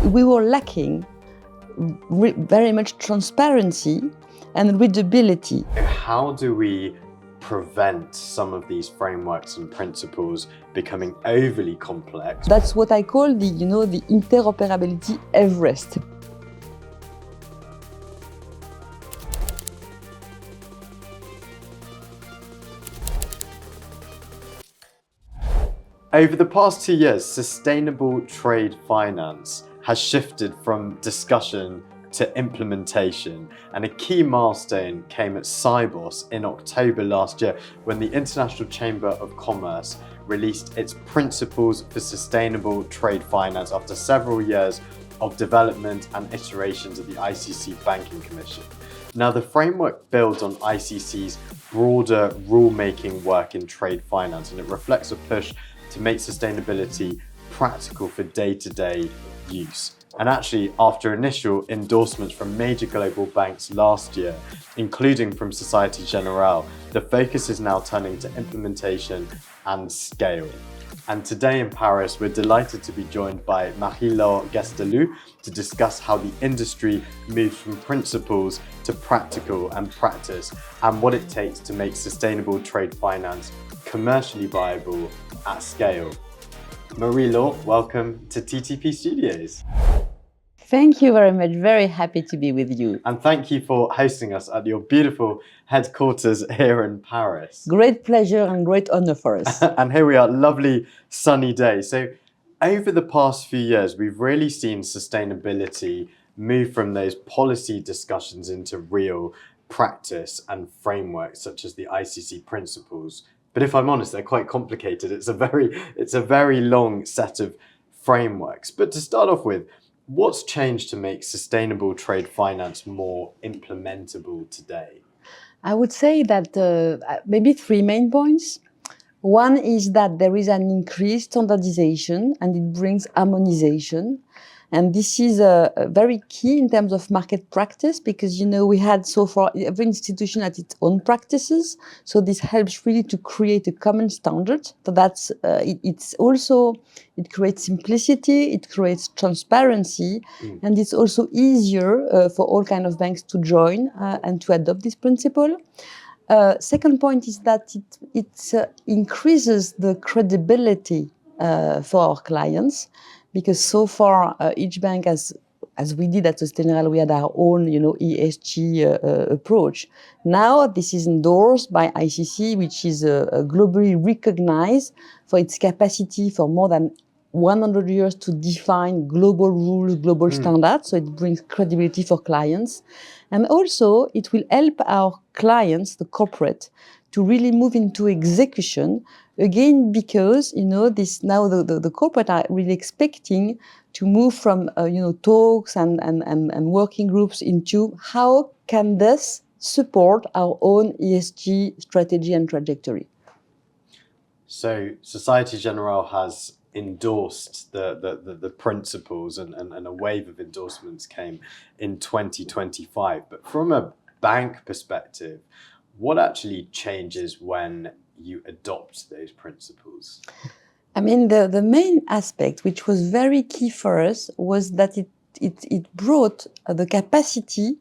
we were lacking very much transparency and readability. How do we prevent some of these frameworks and principles becoming overly complex? That's what I call the interoperability Everest. Over the past 2 years, sustainable trade finance has shifted from discussion to implementation, and a key milestone came at Sibos in October last year when the International Chamber of Commerce released its Principles for Sustainable Trade Finance after several years of development and iterations of the ICC Banking Commission. Now, the framework builds on ICC's broader rule-making work in trade finance, and it reflects a push to make sustainability practical for day-to-day use. And actually, after initial endorsements from major global banks last year, including from Societe Generale, the focus is now turning to implementation and scale. And today in Paris, we're delighted to be joined by Laure Gastellu to discuss how the industry moves from principles to practical and practice, and what it takes to make sustainable trade finance commercially viable at scale. Laure, welcome to TTP Studios. Thank you very much. Very happy to be with you. And thank you for hosting us at your beautiful headquarters here in Paris. Great pleasure and great honor for us. And here we are, lovely sunny day. So over the past few years, we've really seen sustainability move from those policy discussions into real practice and frameworks such as the ICC Principles. But if I'm honest, they're quite complicated. It's a very long set of frameworks. But to start off with, what's changed to make sustainable trade finance more implementable today? I would say that maybe three main points. One is that there is an increased standardization and it brings harmonization. And this is very key in terms of market practice because, we had so far, every institution had its own practices. So this helps really to create a common standard. So that's, it creates simplicity, it creates transparency, and it's also easier for all kinds of banks to join and to adopt this principle. Second point is that it increases the credibility for our clients. Because so far, each bank as we did at Societe Generale, we had our own, ESG approach. Now, this is endorsed by ICC, which is globally recognized for its capacity for more than 100 years to define global rules, global standards. So it brings credibility for clients. And also, it will help our clients, the corporate, to really move into execution. Again, because, this now the corporate are really expecting to move from, talks and working groups into how can this support our own ESG strategy and trajectory. So Societe Generale has endorsed the principles and a wave of endorsements came in 2025. But from a bank perspective, what actually changes when you adopt those principles? I mean, the main aspect, which was very key for us, was that it brought the capacity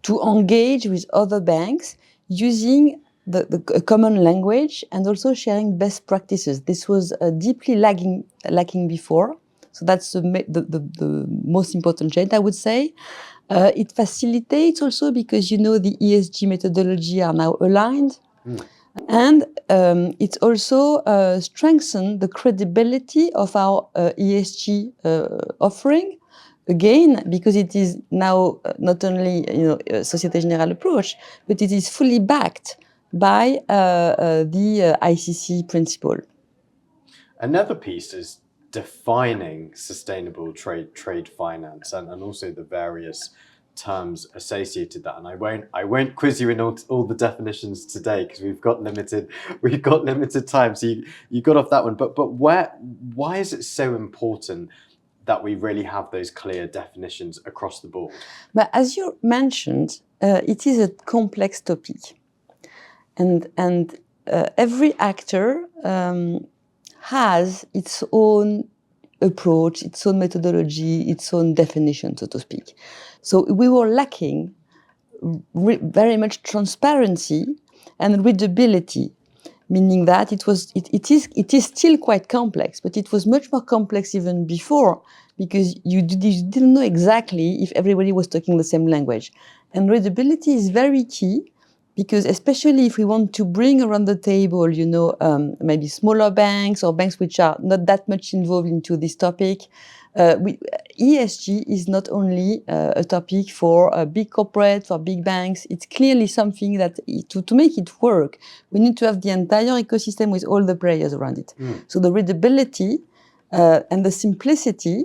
to engage with other banks using the common language and also sharing best practices. This was deeply lacking before. So that's the most important change, I would say. It facilitates also because, the ESG methodology are now aligned. And it also strengthened the credibility of our ESG offering. Again, because it is now not only a Societe Generale approach, but it is fully backed by the ICC principle. Another piece is defining sustainable trade finance and also the various terms associated that, and I won't quiz you in all the definitions today because we've got limited time. So you got off that one, but why is it so important that we really have those clear definitions across the board? But as you mentioned, it is a complex topic, and every actor has its own approach, its own methodology, its own definition, so to speak. So we were lacking very much transparency and readability, meaning that it is still quite complex, but it was much more complex even before, because you didn't know exactly if everybody was talking the same language. And readability is very key, because especially if we want to bring around the table, maybe smaller banks or banks which are not that much involved into this topic, ESG is not only a topic for big corporates, for big banks. It's clearly something that to make it work, we need to have the entire ecosystem with all the players around it. So the readability and the simplicity,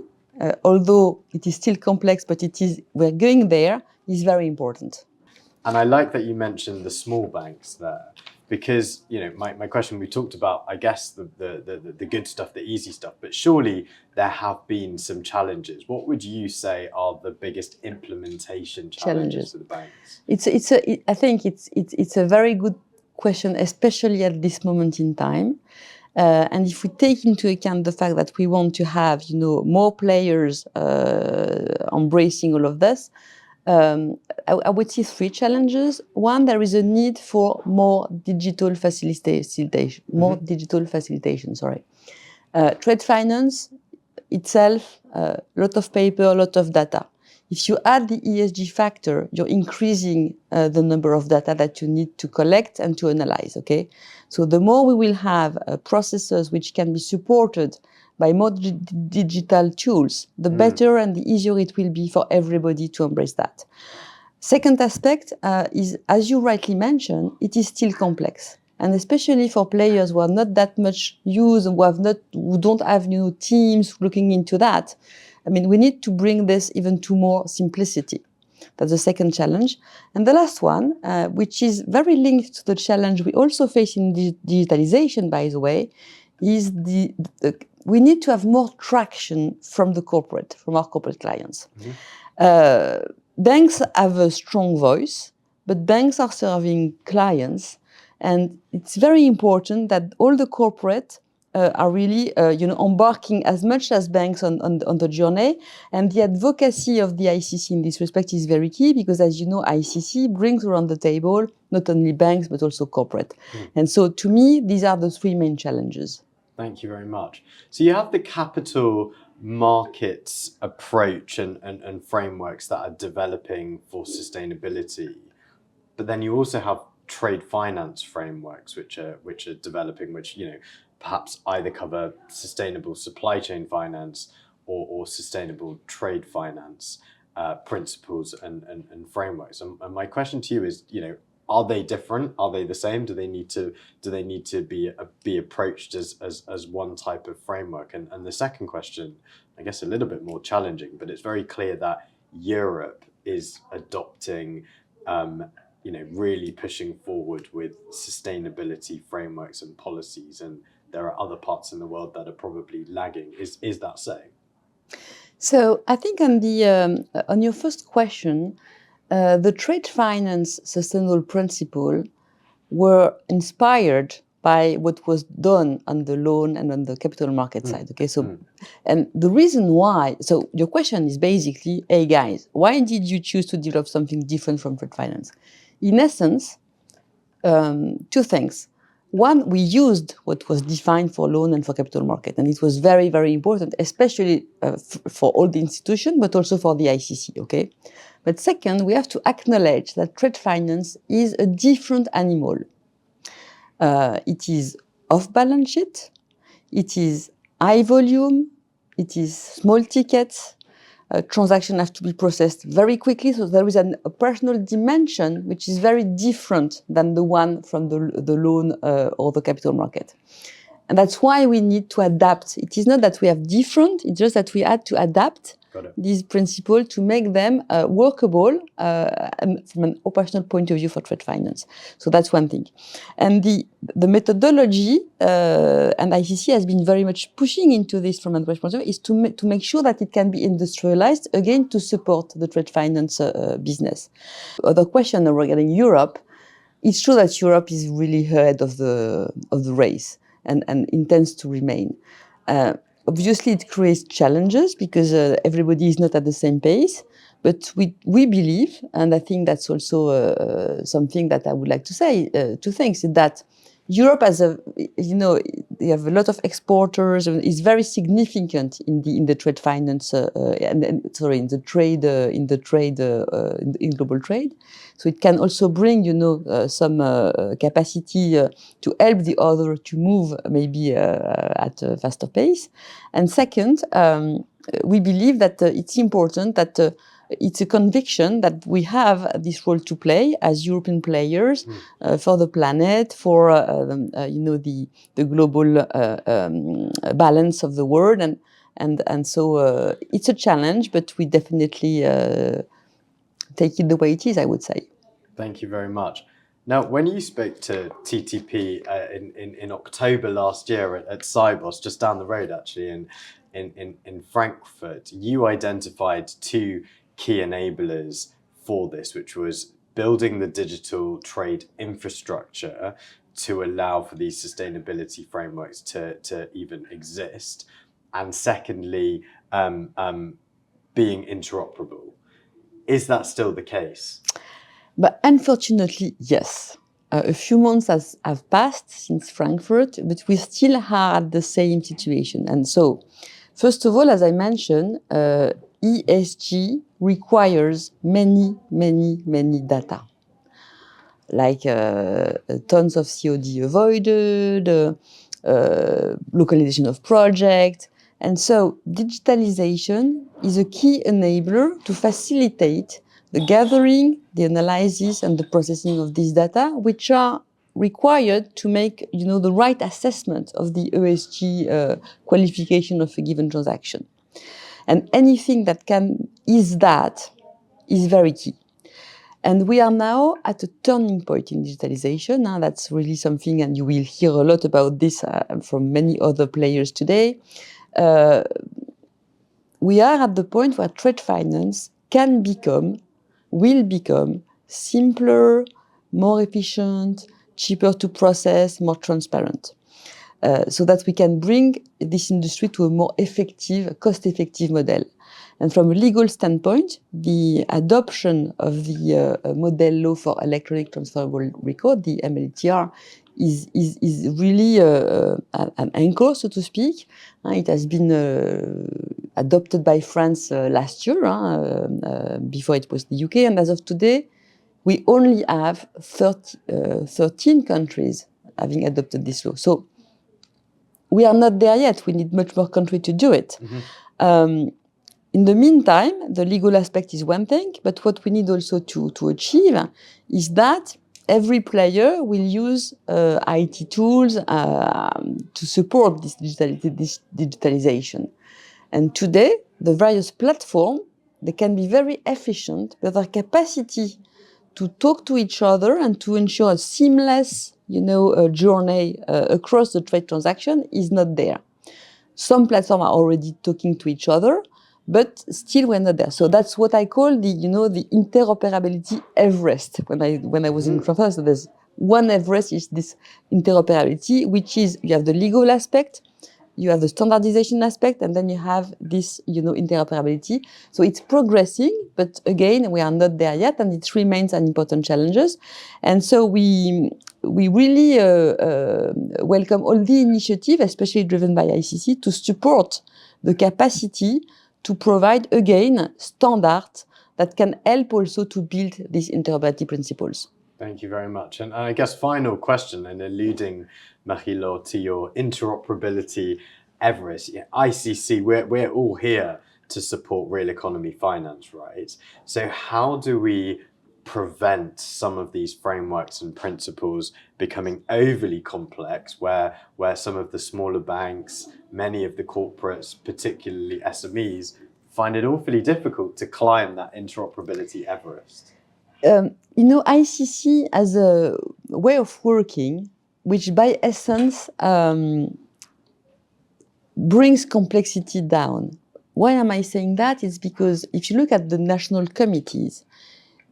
although it is still complex, but we're going there, is very important. And I like that you mentioned the small banks there, because my question, we talked about, I guess, the good stuff, the easy stuff, but surely there have been some challenges. What would you say are the biggest implementation challenges for the banks? I think it's a very good question, especially at this moment in time. And if we take into account the fact that we want to have more players embracing all of this, I would see three challenges. One, there is a need for more digital facilitation. Trade finance itself, a lot of paper, a lot of data. If you add the ESG factor, you're increasing the number of data that you need to collect and to analyze. Okay, so the more we will have processes which can be supported by more digital tools, the better and the easier it will be for everybody to embrace that. Second aspect is, as you rightly mentioned, it is still complex. And especially for players who are not that much used, who don't have teams looking into that. I mean, we need to bring this even to more simplicity. That's the second challenge. And the last one, which is very linked to the challenge we also face in digitalization, by the way, is we need to have more traction from our corporate clients. Banks have a strong voice, but banks are serving clients. And it's very important that all the corporate are really, embarking as much as banks on the journey. And the advocacy of the ICC in this respect is very key, because, as you know, ICC brings around the table not only banks, but also corporate. And so, to me, these are the three main challenges. Thank you very much. So you have the capital markets approach and frameworks that are developing for sustainability, but then you also have trade finance frameworks which are developing, which perhaps either cover sustainable supply chain finance or sustainable trade finance principles and frameworks. And my question to you is, are they different? Are they the same? Do they need to be approached as one type of framework? And the second question, I guess a little bit more challenging, but it's very clear that Europe is adopting, really pushing forward with sustainability frameworks and policies, and there are other parts in the world that are probably lagging. Is that so? So I think on your first question, the trade finance sustainable principle were inspired by what was done on the loan and on the capital market side. Okay, so and the reason why. So your question is basically, hey guys, why did you choose to develop something different from trade finance? In essence, two things. One, we used what was defined for loan and for capital market, and it was very, very important, especially for all the institutions, but also for the ICC, okay? But second, we have to acknowledge that trade finance is a different animal. It is off-balance sheet, it is high volume, it is small tickets, transactions have to be processed very quickly, so there is an operational dimension which is very different than the one from the loan or the capital market. And that's why we need to adapt. It is not that we have different, it's just that we had to adapt these principles to make them workable from an operational point of view for trade finance. So that's one thing. And the methodology, and ICC has been very much pushing into this from an operational point of view, is to make sure that it can be industrialized, again, to support the trade finance business. Other question regarding Europe, it's true that Europe is really ahead of the race and intends to remain. obviously, it creates challenges because everybody is not at the same pace. But we believe, and I think that's also something that I would like to say, two things, is that Europe has they have a lot of exporters and is very significant in the trade finance in global trade. So it can also bring some capacity to help the other to move maybe at a faster pace. And second, we believe that it's important that it's a conviction that we have this role to play as European players for the planet, for the global balance of the world, and so it's a challenge, but we definitely take it the way it is, I would say. Thank you very much. Now, when you spoke to TTP in October last year at Cybos, just down the road actually in Frankfurt, you identified two key enablers for this, which was building the digital trade infrastructure to allow for these sustainability frameworks to even exist, and secondly, being interoperable. Is that still the case? But unfortunately, yes. A few months have passed since Frankfurt, but we still are at the same situation. And so, first of all, as I mentioned, ESG requires many data, like tons of COD avoided, localization of projects. And so digitalization is a key enabler to facilitate the gathering, the analysis, and the processing of these data, which are required to make the right assessment of the ESG qualification of a given transaction. And anything that can ease that is very key. And we are now at a turning point in digitalization. That's really something, and you will hear a lot about this from many other players today. We are at the point where trade finance will become simpler, more efficient, cheaper to process, more transparent. So that we can bring this industry to a more effective, cost-effective model. And from a legal standpoint, the adoption of the model law for electronic transferable record, the MLTR, is really an anchor, so to speak. It has been adopted by France last year, before it was the UK, and as of today, we only have 13 countries having adopted this law. So we are not there yet. We need much more countries to do it. Mm-hmm. In the meantime, the legal aspect is one thing, but what we need also to achieve is that every player will use IT tools to support this digitalization. And today, the various platforms, they can be very efficient, but their capacity to talk to each other and to ensure a seamless journey across the trade transaction is not there. Some platforms are already talking to each other, but still we're not there. So that's what I call the interoperability Everest. When I was in Frankfurt, so there's one Everest is this interoperability, which is you have the legal aspect, you have the standardization aspect, and then you have this interoperability. So it's progressing, but again, we are not there yet, and it remains an important challenge. And so we really welcome all the initiative, especially driven by ICC, to support the capacity to provide, again, standards that can help also to build these interoperability principles. Thank you very much. And I guess final question, and alluding, Marie-Laure, to your interoperability Everest, ICC, we're all here to support real economy finance, right? So how do we prevent some of these frameworks and principles becoming overly complex, where some of the smaller banks, many of the corporates, particularly SMEs, find it awfully difficult to climb that interoperability Everest? ICC has a way of working which by essence brings complexity down. Why am I saying that? It's because if you look at the national committees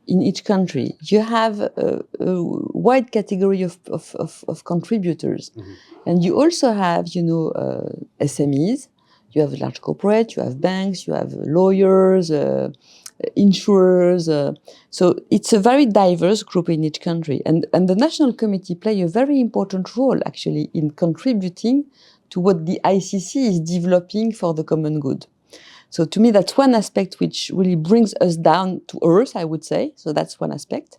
in each country, you have a wide category of contributors. Mm-hmm. And you also have, SMEs, You have large corporate, you have banks, you have lawyers, insurers. So it's a very diverse group in each country. And the National Committee play a very important role, actually, in contributing to what the ICC is developing for the common good. So to me, that's one aspect which really brings us down to earth, I would say. So that's one aspect.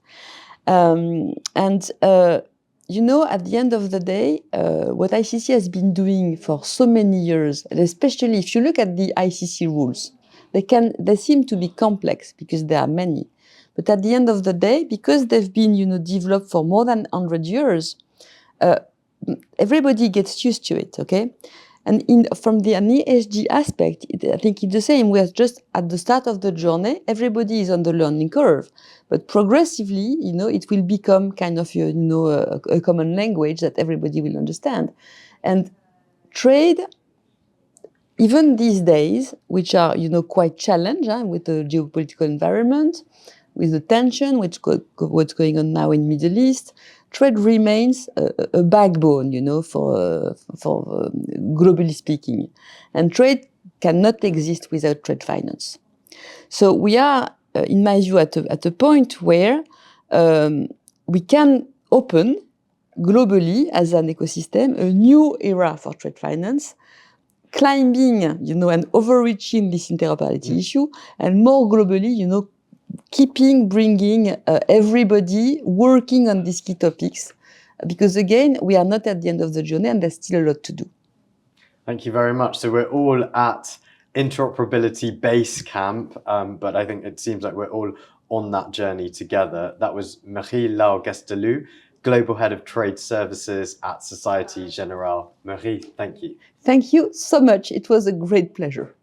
You know, at the end of the day, what ICC has been doing for so many years, and especially if you look at the ICC rules, they seem to be complex because there are many. But at the end of the day, because they've been, you know, developed for more than 100 years, everybody gets used to it, okay? And from an ESG aspect, I think it's the same. We are just at the start of the journey. Everybody is on the learning curve, but progressively, you know, it will become kind of, you know, a common language that everybody will understand. And trade, even these days, which are, you know, quite challenged with the geopolitical environment, with the tension, what's going on now in Middle East, trade remains a backbone, you know, for globally speaking. And trade cannot exist without trade finance. So we are, in my view, at a point where we can open globally as an ecosystem a new era for trade finance, climbing, you know, and overreaching this interoperability issue, and more globally, you know, bringing everybody working on these key topics, because again, we are not at the end of the journey and there's still a lot to do. Thank you very much. So we're all at interoperability base camp, but I think it seems like we're all on that journey together. That was Laure Gastellu, Global Head of Trade Services at Societe Generale. Marie, thank you. Thank you so much. It was a great pleasure.